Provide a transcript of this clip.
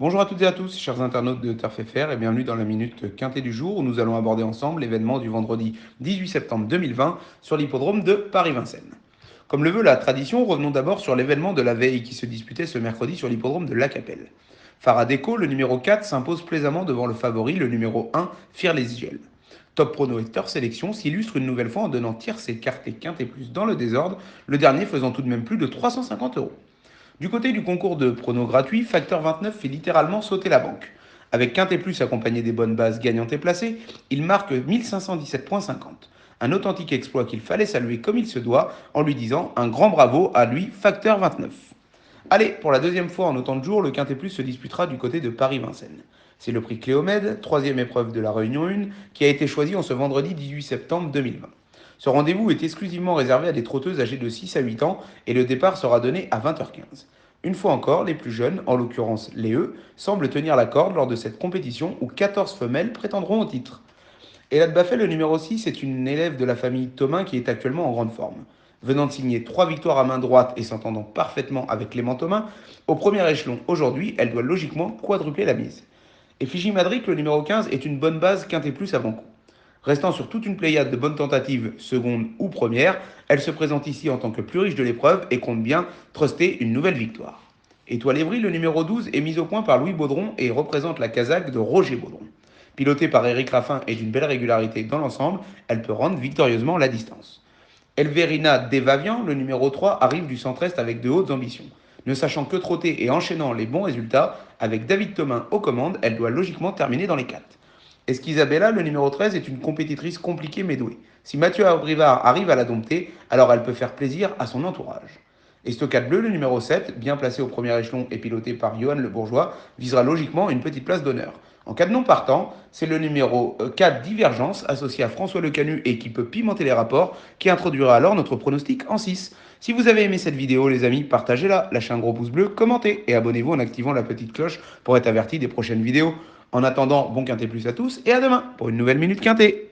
Bonjour à toutes et à tous, chers internautes de Turf FR, et bienvenue dans la Minute Quintet du jour où nous allons aborder ensemble l'événement du vendredi 18 septembre 2020 sur l'hippodrome de Paris-Vincennes. Comme le veut la tradition, revenons d'abord sur l'événement de la veille qui se disputait ce mercredi sur l'hippodrome de La Capelle. Faradeco, le numéro 4, s'impose plaisamment devant le favori, le numéro 1, Fearless Giel. Top Prono Hector Sélection s'illustre une nouvelle fois en donnant tierce écarté quintet plus dans le désordre, le dernier faisant tout de même plus de 350 euros. Du côté du concours de pronos gratuit, Facteur 29 fait littéralement sauter la banque. Avec Quintet Plus accompagné des bonnes bases gagnantes et placées, il marque 1517,50. Un authentique exploit qu'il fallait saluer comme il se doit en lui disant un grand bravo à lui, Facteur 29. Allez, pour la deuxième fois en autant de jours, le Quintet Plus se disputera du côté de Paris-Vincennes. C'est le prix Cléomède, troisième épreuve de la Réunion 1, qui a été choisi en ce vendredi 18 septembre 2020. Ce rendez-vous est exclusivement réservé à des trotteuses âgées de 6 à 8 ans et le départ sera donné à 20h15. Une fois encore, les plus jeunes, en l'occurrence les E, semblent tenir la corde lors de cette compétition où 14 femelles prétendront au titre. Elad Baffet, le numéro 6, est une élève de la famille Thomain qui est actuellement en grande forme. Venant de signer 3 victoires à main droite et s'entendant parfaitement avec Clément Thomain, au premier échelon aujourd'hui, elle doit logiquement quadrupler la mise. Et Fiji Madrid, le numéro 15, est une bonne base quintet plus avant coup. Restant sur toute une pléiade de bonnes tentatives, seconde ou première, elle se présente ici en tant que plus riche de l'épreuve et compte bien truster une nouvelle victoire. Étoile Évry, le numéro 12, est mise au point par Louis Baudron et représente la casaque de Roger Baudron. Pilotée par Éric Raffin et d'une belle régularité dans l'ensemble, elle peut rendre victorieusement la distance. Elverina Devavian, le numéro 3, arrive du centre-est avec de hautes ambitions. Ne sachant que trotter et enchaînant les bons résultats, avec David Thomain aux commandes, elle doit logiquement terminer dans les 4. Esquisabella, le numéro 13, est une compétitrice compliquée mais douée. Si Mathieu Abrivard arrive à la dompter, alors elle peut faire plaisir à son entourage. Estocade Bleu, le numéro 7, bien placé au premier échelon et piloté par Johan Le Bourgeois, visera logiquement une petite place d'honneur. En cas de non partant, c'est le numéro 4 Divergence, associé à François Lecanu et qui peut pimenter les rapports, qui introduira alors notre pronostic en 6. Si vous avez aimé cette vidéo, les amis, partagez-la, lâchez un gros pouce bleu, commentez et abonnez-vous en activant la petite cloche pour être averti des prochaines vidéos. En attendant, bon quintet plus à tous et à demain pour une nouvelle Minute Quintet.